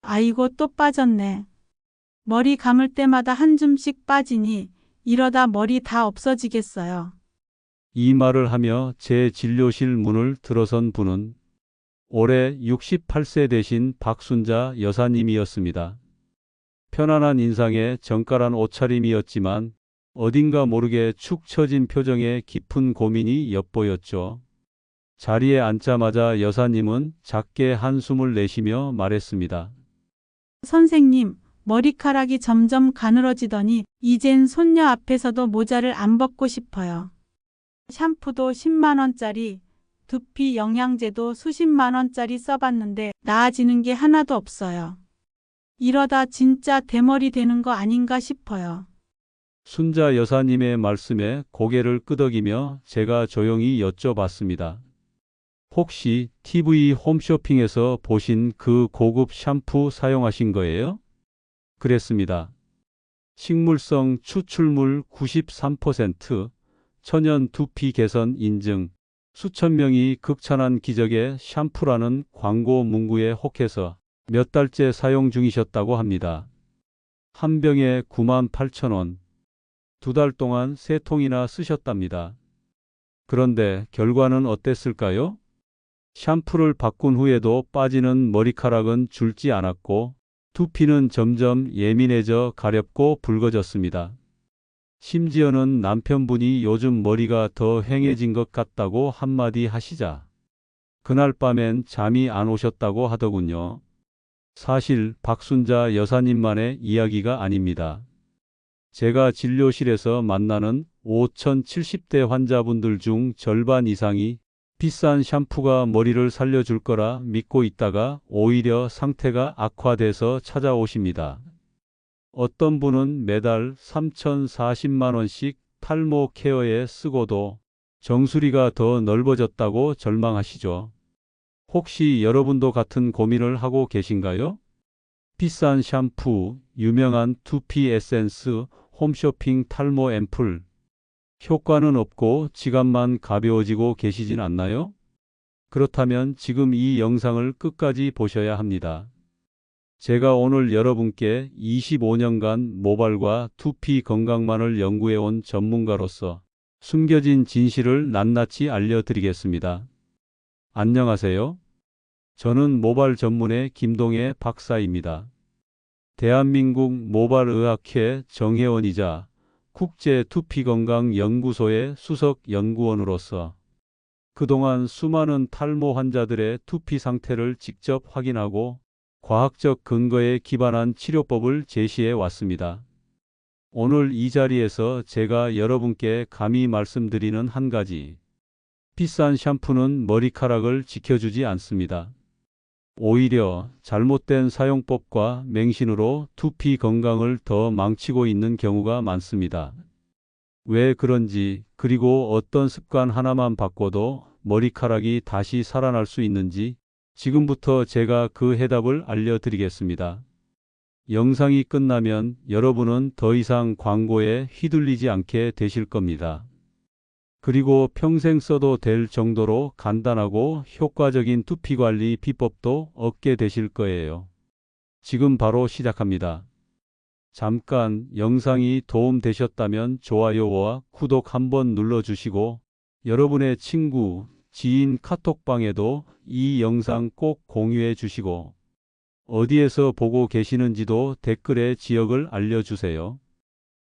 아이고 또 빠졌네. 머리 감을 때마다 한 줌씩 빠지니 이러다 머리 다 없어지겠어요. 이 말을 하며 제 진료실 문을 들어선 분은 올해 68세 되신 박순자 여사님이었습니다. 편안한 인상에 정갈한 옷차림이었지만 어딘가 모르게 축 처진 표정에 깊은 고민이 엿보였죠. 자리에 앉자마자 여사님은 작게 한숨을 내쉬며 말했습니다. 선생님, 머리카락이 점점 가늘어지더니 이젠 손녀 앞에서도 모자를 안 벗고 싶어요. 샴푸도 10만 원짜리, 두피 영양제도 수십만 원짜리 써봤는데 나아지는 게 하나도 없어요. 이러다 진짜 대머리 되는 거 아닌가 싶어요. 순자 여사님의 말씀에 고개를 끄덕이며 제가 조용히 여쭤봤습니다. 혹시 TV 홈쇼핑에서 보신 그 고급 샴푸 사용하신 거예요? 그랬습니다. 식물성 추출물 93%, 천연 두피 개선 인증, 수천 명이 극찬한 기적의 샴푸라는 광고 문구에 혹해서 몇 달째 사용 중이셨다고 합니다. 한 병에 98,000원, 2달 동안 3통이나 쓰셨답니다. 그런데 결과는 어땠을까요? 샴푸를 바꾼 후에도 빠지는 머리카락은 줄지 않았고 두피는 점점 예민해져 가렵고 붉어졌습니다. 심지어는 남편분이 요즘 머리가 더 휑해진 것 같다고 한마디 하시자 그날 밤엔 잠이 안 오셨다고 하더군요. 사실 박순자 여사님만의 이야기가 아닙니다. 제가 진료실에서 만나는 5070대 환자분들 중 절반 이상이 비싼 샴푸가 머리를 살려줄 거라 믿고 있다가 오히려 상태가 악화돼서 찾아오십니다. 어떤 분은 매달 3,040만 원씩 탈모 케어에 쓰고도 정수리가 더 넓어졌다고 절망하시죠. 혹시 여러분도 같은 고민을 하고 계신가요? 비싼 샴푸, 유명한 두피 에센스, 홈쇼핑 탈모 앰플, 효과는 없고 지갑만 가벼워지고 계시진 않나요? 그렇다면 지금 이 영상을 끝까지 보셔야 합니다. 제가 오늘 여러분께 25년간 모발과 두피 건강만을 연구해온 전문가로서 숨겨진 진실을 낱낱이 알려드리겠습니다. 안녕하세요. 저는 모발 전문의 김동해 박사입니다. 대한민국 모발의학회 정회원이자 국제두피건강연구소의 수석연구원으로서 그동안 수많은 탈모 환자들의 두피 상태를 직접 확인하고 과학적 근거에 기반한 치료법을 제시해 왔습니다. 오늘 이 자리에서 제가 여러분께 감히 말씀드리는 한 가지, 비싼 샴푸는 머리카락을 지켜주지 않습니다. 오히려 잘못된 사용법과 맹신으로 두피 건강을 더 망치고 있는 경우가 많습니다. 왜 그런지, 그리고 어떤 습관 하나만 바꿔도 머리카락이 다시 살아날 수 있는지 지금부터 제가 그 해답을 알려드리겠습니다. 영상이 끝나면 여러분은 더 이상 광고에 휘둘리지 않게 되실 겁니다. 그리고 평생 써도 될 정도로 간단하고 효과적인 두피관리 비법도 얻게 되실 거예요. 지금 바로 시작합니다. 잠깐 영상이 도움되셨다면 좋아요와 구독 한번 눌러주시고 여러분의 친구, 지인 카톡방에도 이 영상 꼭 공유해 주시고 어디에서 보고 계시는지도 댓글에 지역을 알려주세요.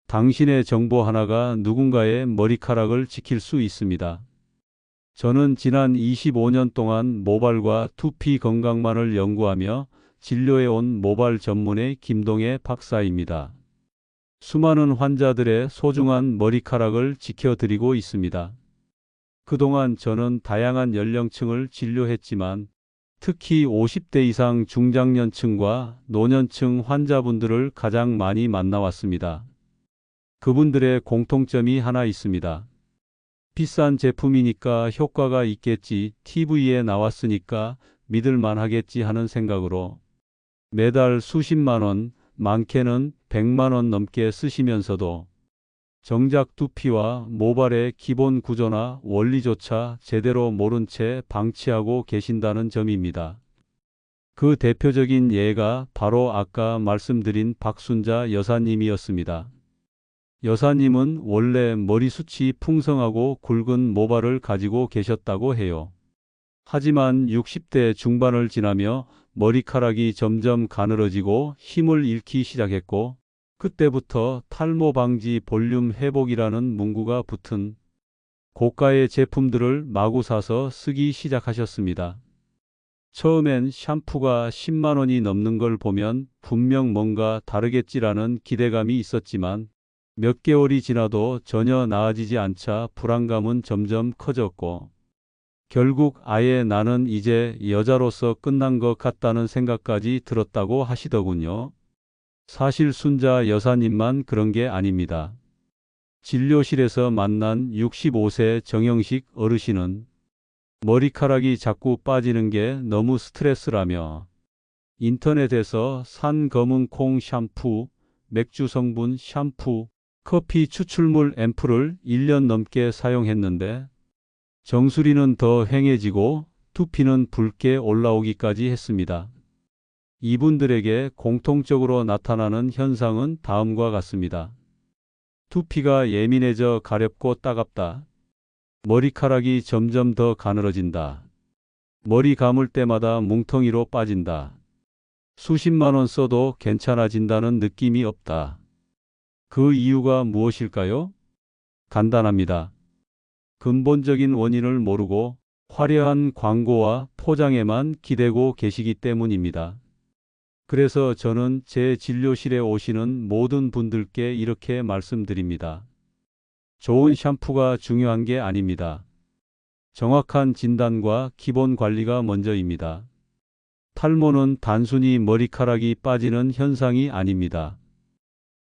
당신의 정보 하나가 누군가의 머리카락을 지킬 수 있습니다. 저는 지난 25년 동안 모발과 두피 건강만을 연구하며 진료해온 모발 전문의 김동해 박사입니다. 수많은 환자들의 소중한 머리카락을 지켜드리고 있습니다. 그동안 저는 다양한 연령층을 진료했지만 특히 50대 이상 중장년층과 노년층 환자분들을 가장 많이 만나왔습니다. 그분들의 공통점이 하나 있습니다. 비싼 제품이니까 효과가 있겠지, TV에 나왔으니까 믿을만 하겠지 하는 생각으로 매달 수십만 원, 많게는 100만 원 넘게 쓰시면서도 정작 두피와 모발의 기본 구조나 원리조차 제대로 모른 채 방치하고 계신다는 점입니다. 그 대표적인 예가 바로 아까 말씀드린 박순자 여사님이었습니다. 여사님은 원래 머리숱이 풍성하고 굵은 모발을 가지고 계셨다고 해요. 하지만 60대 중반을 지나며 머리카락이 점점 가늘어지고 힘을 잃기 시작했고, 그때부터 탈모 방지 볼륨 회복이라는 문구가 붙은 고가의 제품들을 마구 사서 쓰기 시작하셨습니다. 처음엔 샴푸가 10만 원이 넘는 걸 보면 분명 뭔가 다르겠지라는 기대감이 있었지만 몇 개월이 지나도 전혀 나아지지 않자 불안감은 점점 커졌고, 결국 아예 나는 이제 여자로서 끝난 것 같다는 생각까지 들었다고 하시더군요. 사실 순자 여사님만 그런 게 아닙니다. 진료실에서 만난 65세 정영식 어르신은 머리카락이 자꾸 빠지는 게 너무 스트레스라며 인터넷에서 산 검은 콩 샴푸, 맥주 성분 샴푸, 커피 추출물 앰플을 1년 넘게 사용했는데 정수리는 더 휑해지고 두피는 붉게 올라오기까지 했습니다. 이분들에게 공통적으로 나타나는 현상은 다음과 같습니다. 두피가 예민해져 가렵고 따갑다. 머리카락이 점점 더 가늘어진다. 머리 감을 때마다 뭉텅이로 빠진다. 수십만 원 써도 괜찮아진다는 느낌이 없다. 그 이유가 무엇일까요? 간단합니다. 근본적인 원인을 모르고 화려한 광고와 포장에만 기대고 계시기 때문입니다. 그래서 저는 제 진료실에 오시는 모든 분들께 이렇게 말씀드립니다. 좋은 샴푸가 중요한 게 아닙니다. 정확한 진단과 기본 관리가 먼저입니다. 탈모는 단순히 머리카락이 빠지는 현상이 아닙니다.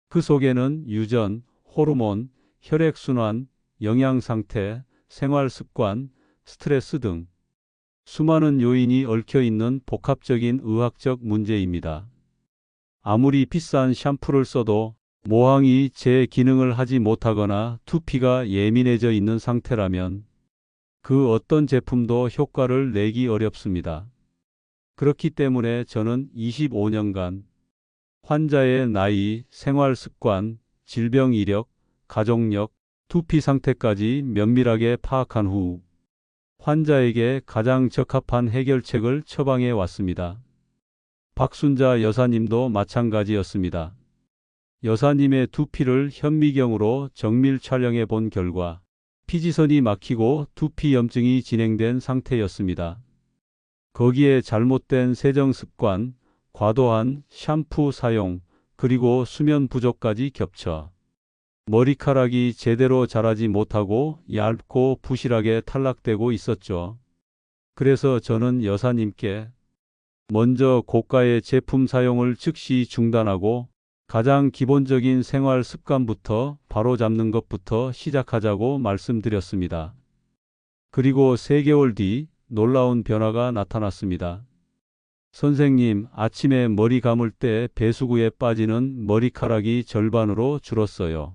그 속에는 유전, 호르몬, 혈액순환, 영양상태, 생활습관, 스트레스 등 수많은 요인이 얽혀 있는 복합적인 의학적 문제입니다. 아무리 비싼 샴푸를 써도 모항이 제 기능을 하지 못하거나 두피가 예민해져 있는 상태라면 그 어떤 제품도 효과를 내기 어렵습니다. 그렇기 때문에 저는 25년간 환자의 나이, 생활습관, 질병 이력, 가족력, 두피 상태까지 면밀하게 파악한 후 환자에게 가장 적합한 해결책을 처방해 왔습니다. 박순자 여사님도 마찬가지였습니다. 여사님의 두피를 현미경으로 정밀 촬영해 본 결과 피지선이 막히고 두피 염증이 진행된 상태였습니다. 거기에 잘못된 세정 습관, 과도한 샴푸 사용, 그리고 수면 부족까지 겹쳐 머리카락이 제대로 자라지 못하고 얇고 부실하게 탈락되고 있었죠. 그래서 저는 여사님께 먼저 고가의 제품 사용을 즉시 중단하고 가장 기본적인 생활 습관부터 바로잡는 것부터 시작하자고 말씀드렸습니다. 그리고 3개월 뒤 놀라운 변화가 나타났습니다. 선생님, 아침에 머리 감을 때 배수구에 빠지는 머리카락이 절반으로 줄었어요.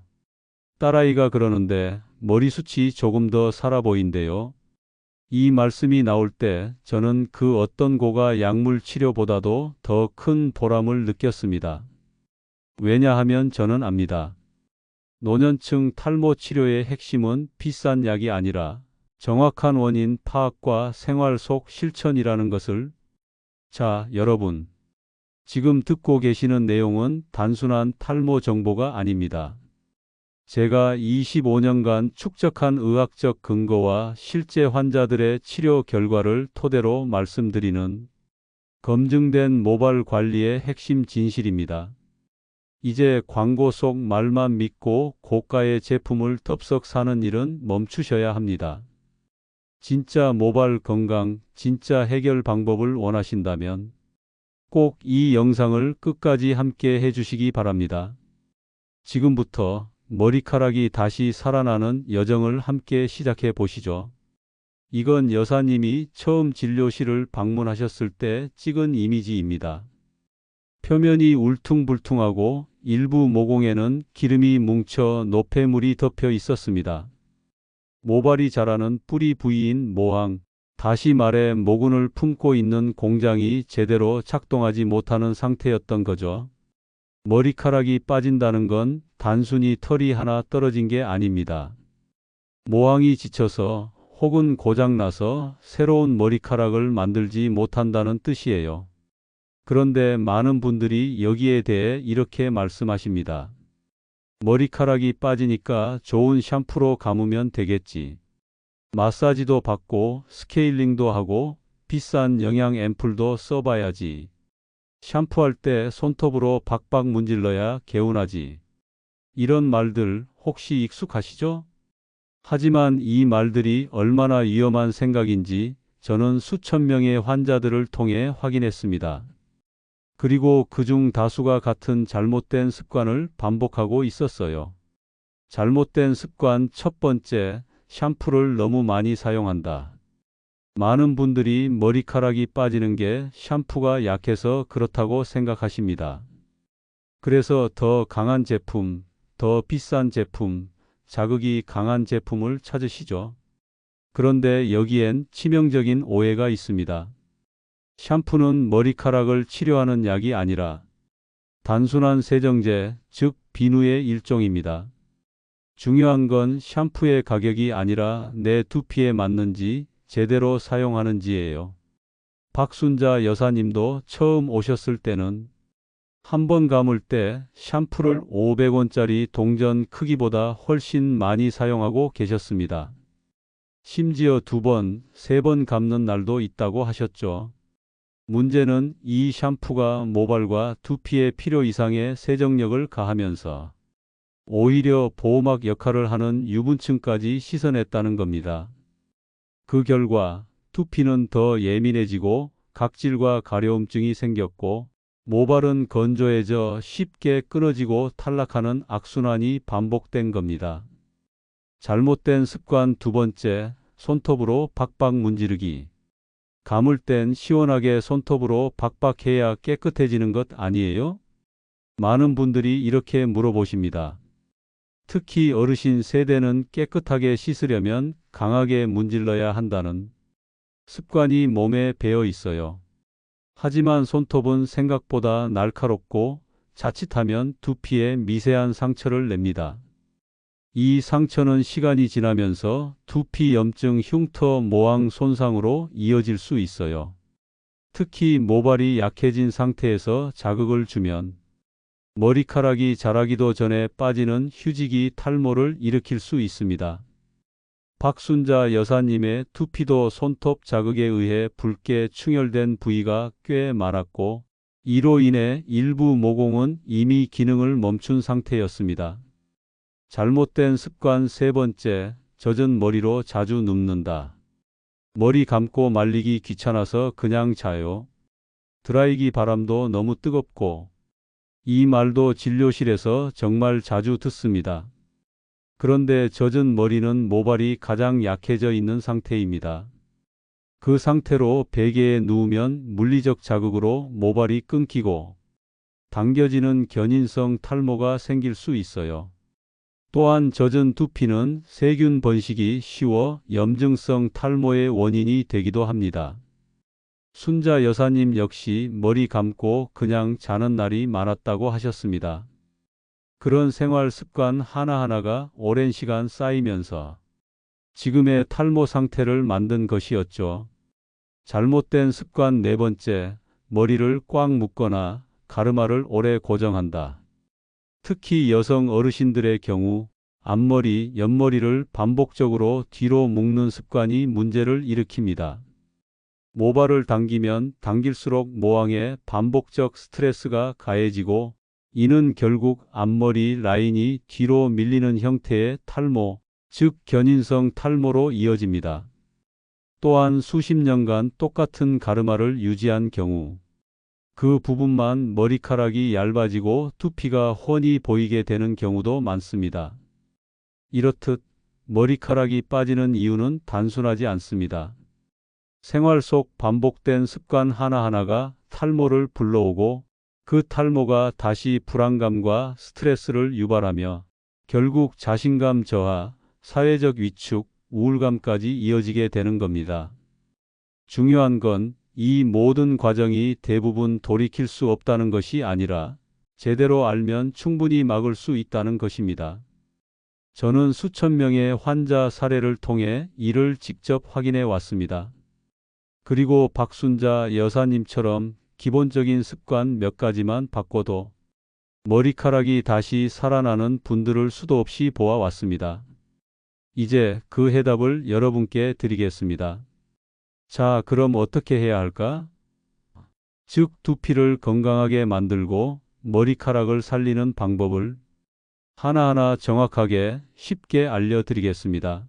딸아이가 그러는데 머리숱이 조금 더 살아 보인대요. 이 말씀이 나올 때 저는 그 어떤 고가 약물 치료보다도 더 큰 보람을 느꼈습니다. 왜냐하면 저는 압니다. 노년층 탈모 치료의 핵심은 비싼 약이 아니라 정확한 원인 파악과 생활 속 실천이라는 것을. 자, 여러분. 지금 듣고 계시는 내용은 단순한 탈모 정보가 아닙니다. 제가 25년간 축적한 의학적 근거와 실제 환자들의 치료 결과를 토대로 말씀드리는 검증된 모발 관리의 핵심 진실입니다. 이제 광고 속 말만 믿고 고가의 제품을 덥석 사는 일은 멈추셔야 합니다. 진짜 모발 건강, 진짜 해결 방법을 원하신다면 꼭 이 영상을 끝까지 함께 해주시기 바랍니다. 지금부터 머리카락이 다시 살아나는 여정을 함께 시작해 보시죠. 이건 여사님이 처음 진료실을 방문하셨을 때 찍은 이미지입니다. 표면이 울퉁불퉁하고 일부 모공에는 기름이 뭉쳐 노폐물이 덮여 있었습니다. 모발이 자라는 뿌리 부위인 모항, 다시 말해 모근을 품고 있는 공장이 제대로 작동하지 못하는 상태였던 거죠. 머리카락이 빠진다는 건 단순히 털이 하나 떨어진 게 아닙니다. 모항이 지쳐서 혹은 고장나서 새로운 머리카락을 만들지 못한다는 뜻이에요. 그런데 많은 분들이 여기에 대해 이렇게 말씀하십니다. 머리카락이 빠지니까 좋은 샴푸로 감으면 되겠지. 마사지도 받고 스케일링도 하고 비싼 영양 앰플도 써봐야지. 샴푸할 때 손톱으로 박박 문질러야 개운하지. 이런 말들 혹시 익숙하시죠? 하지만 이 말들이 얼마나 위험한 생각인지 저는 수천 명의 환자들을 통해 확인했습니다. 그리고 그중 다수가 같은 잘못된 습관을 반복하고 있었어요. 잘못된 습관 첫 번째, 샴푸를 너무 많이 사용한다. 많은 분들이 머리카락이 빠지는 게 샴푸가 약해서 그렇다고 생각하십니다. 그래서 더 강한 제품, 더 비싼 제품, 자극이 강한 제품을 찾으시죠. 그런데 여기엔 치명적인 오해가 있습니다. 샴푸는 머리카락을 치료하는 약이 아니라 단순한 세정제, 즉 비누의 일종입니다. 중요한 건 샴푸의 가격이 아니라 내 두피에 맞는지 제대로 사용하는지예요. 박순자 여사님도 처음 오셨을 때는 한 번 감을 때 샴푸를 500원짜리 동전 크기보다 훨씬 많이 사용하고 계셨습니다. 심지어 2번, 3번 감는 날도 있다고 하셨죠. 문제는 이 샴푸가 모발과 두피에 필요 이상의 세정력을 가하면서 오히려 보호막 역할을 하는 유분층까지 씻어냈다는 겁니다. 그 결과 두피는 더 예민해지고 각질과 가려움증이 생겼고 모발은 건조해져 쉽게 끊어지고 탈락하는 악순환이 반복된 겁니다. 잘못된 습관 두 번째, 손톱으로 박박 문지르기. 감을 땐 시원하게 손톱으로 박박해야 깨끗해지는 것 아니에요? 많은 분들이 이렇게 물어보십니다. 특히 어르신 세대는 깨끗하게 씻으려면 강하게 문질러야 한다는 습관이 몸에 배어 있어요. 하지만 손톱은 생각보다 날카롭고 자칫하면 두피에 미세한 상처를 냅니다. 이 상처는 시간이 지나면서 두피 염증, 흉터, 모낭 손상으로 이어질 수 있어요. 특히 모발이 약해진 상태에서 자극을 주면 머리카락이 자라기도 전에 빠지는 휴지기 탈모를 일으킬 수 있습니다. 박순자 여사님의 두피도 손톱 자극에 의해 붉게 충혈된 부위가 꽤 많았고 이로 인해 일부 모공은 이미 기능을 멈춘 상태였습니다. 잘못된 습관 세 번째, 젖은 머리로 자주 눕는다. 머리 감고 말리기 귀찮아서 그냥 자요. 드라이기 바람도 너무 뜨겁고. 이 말도 진료실에서 정말 자주 듣습니다. 그런데 젖은 머리는 모발이 가장 약해져 있는 상태입니다. 그 상태로 베개에 누우면 물리적 자극으로 모발이 끊기고 당겨지는 견인성 탈모가 생길 수 있어요. 또한 젖은 두피는 세균 번식이 쉬워 염증성 탈모의 원인이 되기도 합니다. 순자 여사님 역시 머리 감고 그냥 자는 날이 많았다고 하셨습니다. 그런 생활 습관 하나하나가 오랜 시간 쌓이면서 지금의 탈모 상태를 만든 것이었죠. 잘못된 습관 네 번째, 머리를 꽉 묶거나 가르마를 오래 고정한다. 특히 여성 어르신들의 경우 앞머리, 옆머리를 반복적으로 뒤로 묶는 습관이 문제를 일으킵니다. 모발을 당기면 당길수록 모낭에 반복적 스트레스가 가해지고 이는 결국 앞머리 라인이 뒤로 밀리는 형태의 탈모, 즉 견인성 탈모로 이어집니다. 또한 수십 년간 똑같은 가르마를 유지한 경우 그 부분만 머리카락이 얇아지고 두피가 훤히 보이게 되는 경우도 많습니다. 이렇듯 머리카락이 빠지는 이유는 단순하지 않습니다. 생활 속 반복된 습관 하나하나가 탈모를 불러오고 그 탈모가 다시 불안감과 스트레스를 유발하며 결국 자신감 저하, 사회적 위축, 우울감까지 이어지게 되는 겁니다. 중요한 건 이 모든 과정이 대부분 돌이킬 수 없다는 것이 아니라 제대로 알면 충분히 막을 수 있다는 것입니다. 저는 수천 명의 환자 사례를 통해 이를 직접 확인해 왔습니다. 그리고 박순자 여사님처럼 기본적인 습관 몇 가지만 바꿔도 머리카락이 다시 살아나는 분들을 수도 없이 보아왔습니다. 이제 그 해답을 여러분께 드리겠습니다. 자, 그럼 어떻게 해야 할까? 즉, 두피를 건강하게 만들고 머리카락을 살리는 방법을 하나하나 정확하게 쉽게 알려드리겠습니다.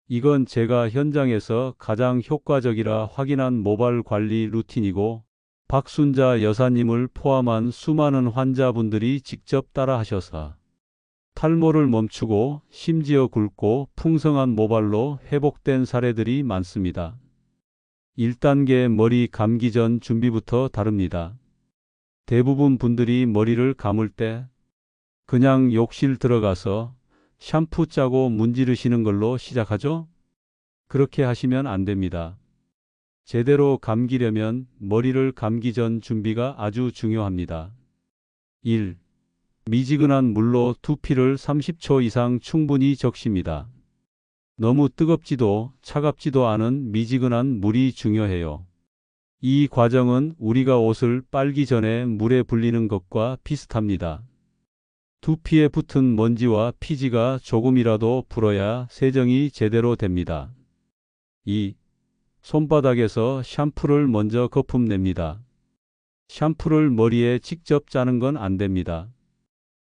이건 제가 현장에서 가장 효과적이라 확인한 모발 관리 루틴이고 박순자 여사님을 포함한 수많은 환자분들이 직접 따라하셔서 탈모를 멈추고 심지어 굵고 풍성한 모발로 회복된 사례들이 많습니다. 1단계 머리 감기 전 준비부터 다릅니다. 대부분 분들이 머리를 감을 때 그냥 욕실 들어가서 샴푸 짜고 문지르시는 걸로 시작하죠? 그렇게 하시면 안 됩니다. 제대로 감기려면 머리를 감기 전 준비가 아주 중요합니다. 1. 미지근한 물로 두피를 30초 이상 충분히 적십니다. 너무 뜨겁지도 차갑지도 않은 미지근한 물이 중요해요. 이 과정은 우리가 옷을 빨기 전에 물에 불리는 것과 비슷합니다. 두피에 붙은 먼지와 피지가 조금이라도 불어야 세정이 제대로 됩니다. 2. 손바닥에서 샴푸를 먼저 거품 냅니다. 샴푸를 머리에 직접 짜는 건 안 됩니다.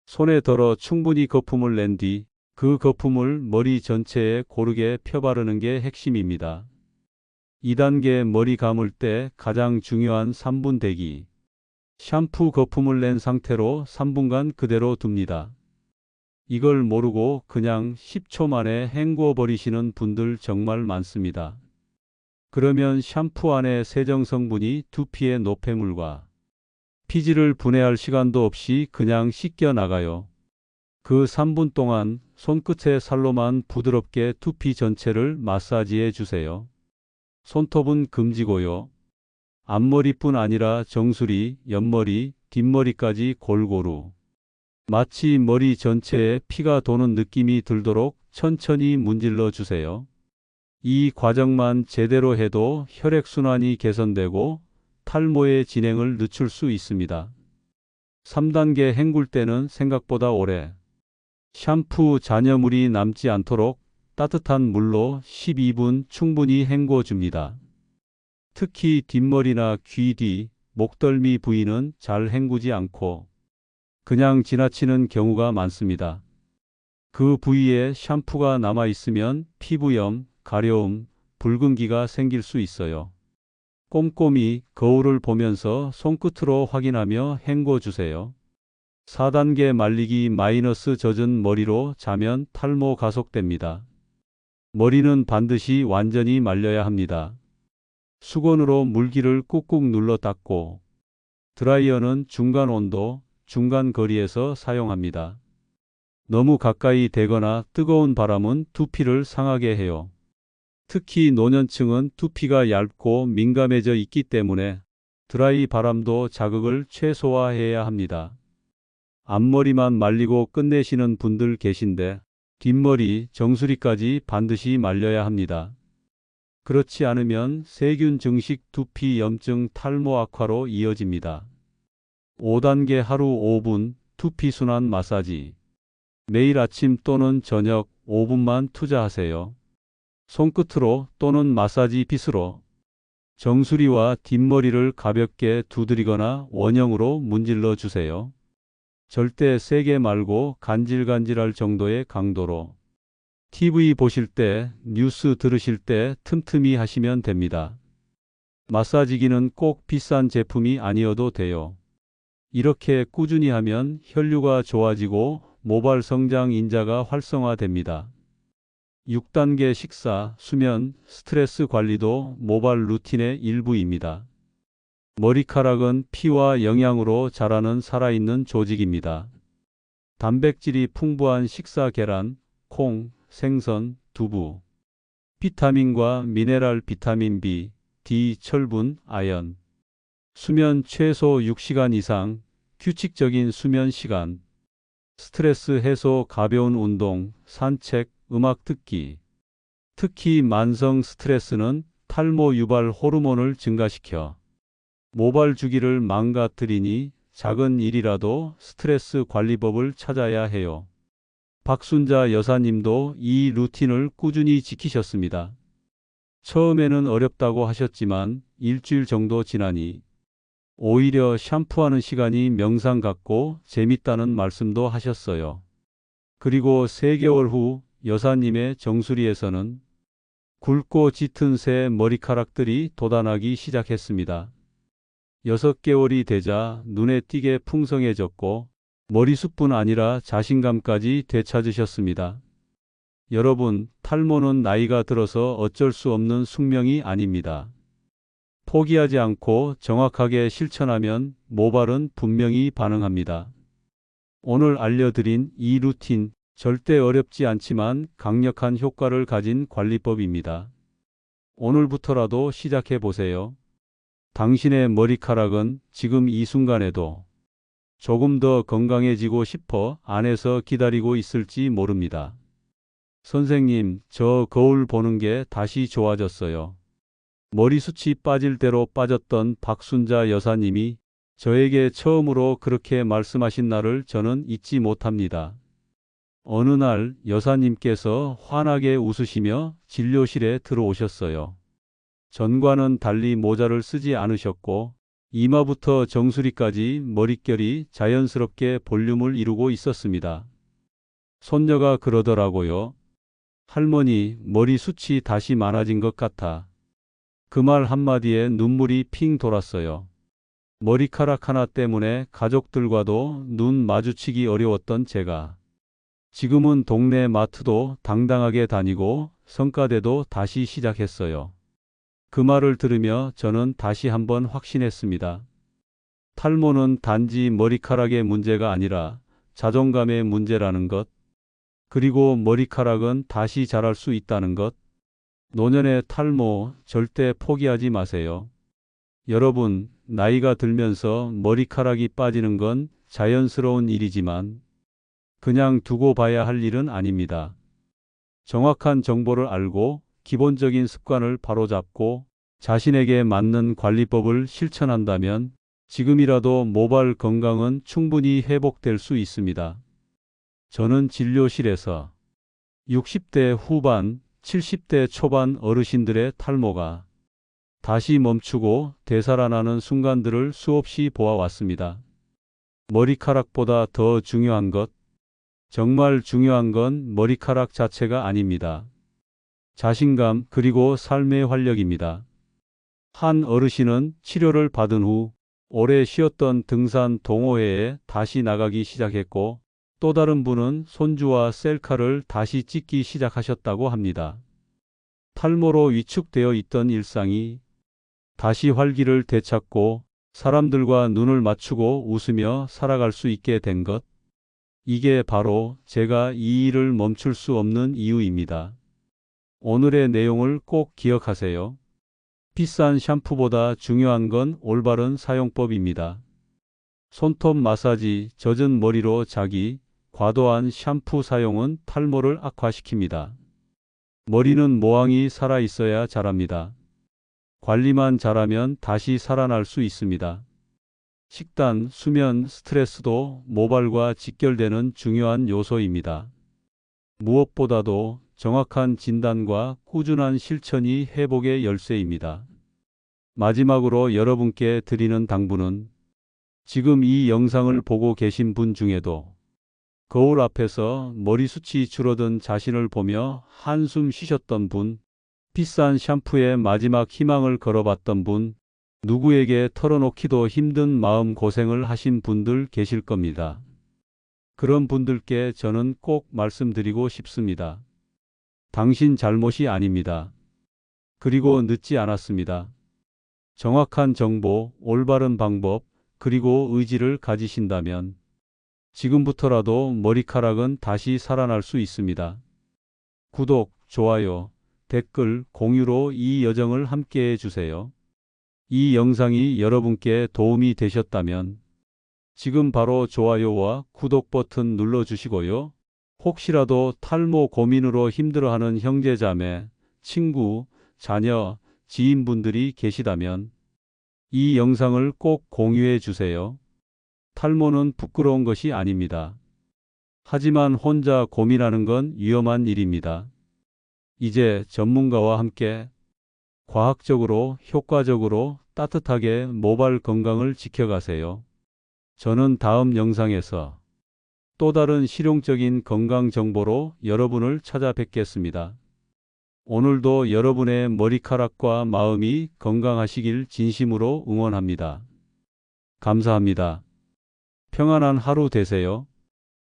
손에 덜어 충분히 거품을 낸 뒤 그 거품을 머리 전체에 고르게 펴바르는 게 핵심입니다. 2단계 머리 감을 때 가장 중요한 3분 대기. 샴푸 거품을 낸 상태로 3분간 그대로 둡니다. 이걸 모르고 그냥 10초 만에 헹궈 버리시는 분들 정말 많습니다. 그러면 샴푸 안의 세정 성분이 두피의 노폐물과 피지를 분해할 시간도 없이 그냥 씻겨 나가요. 그 3분 동안 손끝의 살로만 부드럽게 두피 전체를 마사지해 주세요. 손톱은 금지고요. 앞머리뿐 아니라 정수리, 옆머리, 뒷머리까지 골고루. 마치 머리 전체에 피가 도는 느낌이 들도록 천천히 문질러 주세요. 이 과정만 제대로 해도 혈액순환이 개선되고 탈모의 진행을 늦출 수 있습니다. 3단계 헹굴 때는 생각보다 오래. 샴푸 잔여물이 남지 않도록 따뜻한 물로 12분 충분히 헹궈 줍니다. 특히 뒷머리나 귀 뒤, 목덜미 부위는 잘 헹구지 않고 그냥 지나치는 경우가 많습니다. 그 부위에 샴푸가 남아 있으면 피부염, 가려움, 붉은기가 생길 수 있어요. 꼼꼼히 거울을 보면서 손끝으로 확인하며 헹궈 주세요. 4단계 말리기 마이너스 젖은 머리로 자면 탈모 가속됩니다. 머리는 반드시 완전히 말려야 합니다. 수건으로 물기를 꾹꾹 눌러 닦고 드라이어는 중간 온도, 중간 거리에서 사용합니다. 너무 가까이 대거나 뜨거운 바람은 두피를 상하게 해요. 특히 노년층은 두피가 얇고 민감해져 있기 때문에 드라이 바람도 자극을 최소화해야 합니다. 앞머리만 말리고 끝내시는 분들 계신데 뒷머리, 정수리까지 반드시 말려야 합니다. 그렇지 않으면 세균 증식 두피 염증 탈모 악화로 이어집니다. 5단계 하루 5분 두피 순환 마사지. 매일 아침 또는 저녁 5분만 투자하세요. 손끝으로 또는 마사지 빗으로 정수리와 뒷머리를 가볍게 두드리거나 원형으로 문질러 주세요. 절대 세게 말고 간질간질할 정도의 강도로. TV 보실 때, 뉴스 들으실 때 틈틈이 하시면 됩니다. 마사지기는 꼭 비싼 제품이 아니어도 돼요. 이렇게 꾸준히 하면 혈류가 좋아지고 모발 성장 인자가 활성화됩니다. 6단계 식사, 수면, 스트레스 관리도 모발 루틴의 일부입니다. 머리카락은 피와 영양으로 자라는 살아있는 조직입니다. 단백질이 풍부한 식사 계란, 콩, 생선, 두부, 비타민과 미네랄 비타민 B, D. 철분, 아연. 수면 최소 6시간 이상, 규칙적인 수면 시간. 스트레스 해소, 가벼운 운동, 산책, 음악 듣기. 특히 만성 스트레스는 탈모 유발 호르몬을 증가시켜 모발 주기를 망가뜨리니 작은 일이라도 스트레스 관리법을 찾아야 해요. 박순자 여사님도 이 루틴을 꾸준히 지키셨습니다. 처음에는 어렵다고 하셨지만 일주일 정도 지나니 오히려 샴푸하는 시간이 명상 같고 재밌다는 말씀도 하셨어요. 그리고 3개월 후 여사님의 정수리에서는 굵고 짙은 새 머리카락들이 돋아나기 시작했습니다. 6개월이 되자 눈에 띄게 풍성해졌고 머리숱뿐 아니라 자신감까지 되찾으셨습니다. 여러분, 탈모는 나이가 들어서 어쩔 수 없는 숙명이 아닙니다. 포기하지 않고 정확하게 실천하면 모발은 분명히 반응합니다. 오늘 알려드린 이 루틴, 절대 어렵지 않지만 강력한 효과를 가진 관리법입니다. 오늘부터라도 시작해 보세요. 당신의 머리카락은 지금 이 순간에도 조금 더 건강해지고 싶어 안에서 기다리고 있을지 모릅니다. 선생님, 저 거울 보는 게 다시 좋아졌어요. 머리숱이 빠질 대로 빠졌던 박순자 여사님이 저에게 처음으로 그렇게 말씀하신 날을 저는 잊지 못합니다. 어느 날 여사님께서 환하게 웃으시며 진료실에 들어오셨어요. 전과는 달리 모자를 쓰지 않으셨고 이마부터 정수리까지 머릿결이 자연스럽게 볼륨을 이루고 있었습니다. 손녀가 그러더라고요. 할머니, 머리숱이 다시 많아진 것 같아. 그 말 한마디에 눈물이 핑 돌았어요. 머리카락 하나 때문에 가족들과도 눈 마주치기 어려웠던 제가 지금은 동네 마트도 당당하게 다니고 성가대도 다시 시작했어요. 그 말을 들으며 저는 다시 한번 확신했습니다. 탈모는 단지 머리카락의 문제가 아니라 자존감의 문제라는 것, 그리고 머리카락은 다시 자랄 수 있다는 것. 노년의 탈모 절대 포기하지 마세요. 여러분, 나이가 들면서 머리카락이 빠지는 건 자연스러운 일이지만 그냥 두고 봐야 할 일은 아닙니다. 정확한 정보를 알고 기본적인 습관을 바로잡고 자신에게 맞는 관리법을 실천한다면 지금이라도 모발 건강은 충분히 회복될 수 있습니다. 저는 진료실에서 60대 후반, 70대 초반 어르신들의 탈모가 다시 멈추고 되살아나는 순간들을 수없이 보아왔습니다. 머리카락보다 더 중요한 것, 정말 중요한 건 머리카락 자체가 아닙니다. 자신감 그리고 삶의 활력입니다. 한 어르신은 치료를 받은 후 오래 쉬었던 등산 동호회에 다시 나가기 시작했고 또 다른 분은 손주와 셀카를 다시 찍기 시작하셨다고 합니다. 탈모로 위축되어 있던 일상이 다시 활기를 되찾고 사람들과 눈을 맞추고 웃으며 살아갈 수 있게 된 것. 이게 바로 제가 이 일을 멈출 수 없는 이유입니다. 오늘의 내용을 꼭 기억하세요. 비싼 샴푸보다 중요한 건 올바른 사용법입니다. 손톱 마사지, 젖은 머리로 자기, 과도한 샴푸 사용은 탈모를 악화시킵니다. 머리는 모항이 살아있어야 자랍니다. 관리만 잘하면 다시 살아날 수 있습니다. 식단, 수면, 스트레스도 모발과 직결되는 중요한 요소입니다. 무엇보다도 정확한 진단과 꾸준한 실천이 회복의 열쇠입니다. 마지막으로 여러분께 드리는 당부는 지금 이 영상을 보고 계신 분 중에도 거울 앞에서 머리숱이 줄어든 자신을 보며 한숨 쉬셨던 분, 비싼 샴푸에 마지막 희망을 걸어봤던 분, 누구에게 털어놓기도 힘든 마음 고생을 하신 분들 계실 겁니다. 그런 분들께 저는 꼭 말씀드리고 싶습니다. 당신 잘못이 아닙니다. 그리고 늦지 않았습니다. 정확한 정보, 올바른 방법, 그리고 의지를 가지신다면 지금부터라도 머리카락은 다시 살아날 수 있습니다. 구독, 좋아요, 댓글, 공유로 이 여정을 함께해 주세요. 이 영상이 여러분께 도움이 되셨다면 지금 바로 좋아요와 구독 버튼 눌러주시고요. 혹시라도 탈모 고민으로 힘들어하는 형제자매, 친구, 자녀, 지인분들이 계시다면 이 영상을 꼭 공유해 주세요. 탈모는 부끄러운 것이 아닙니다. 하지만 혼자 고민하는 건 위험한 일입니다. 이제 전문가와 함께 과학적으로, 효과적으로, 따뜻하게 모발 건강을 지켜가세요. 저는 다음 영상에서 또 다른 실용적인 건강 정보로 여러분을 찾아뵙겠습니다. 오늘도 여러분의 머리카락과 마음이 건강하시길 진심으로 응원합니다. 감사합니다. 평안한 하루 되세요.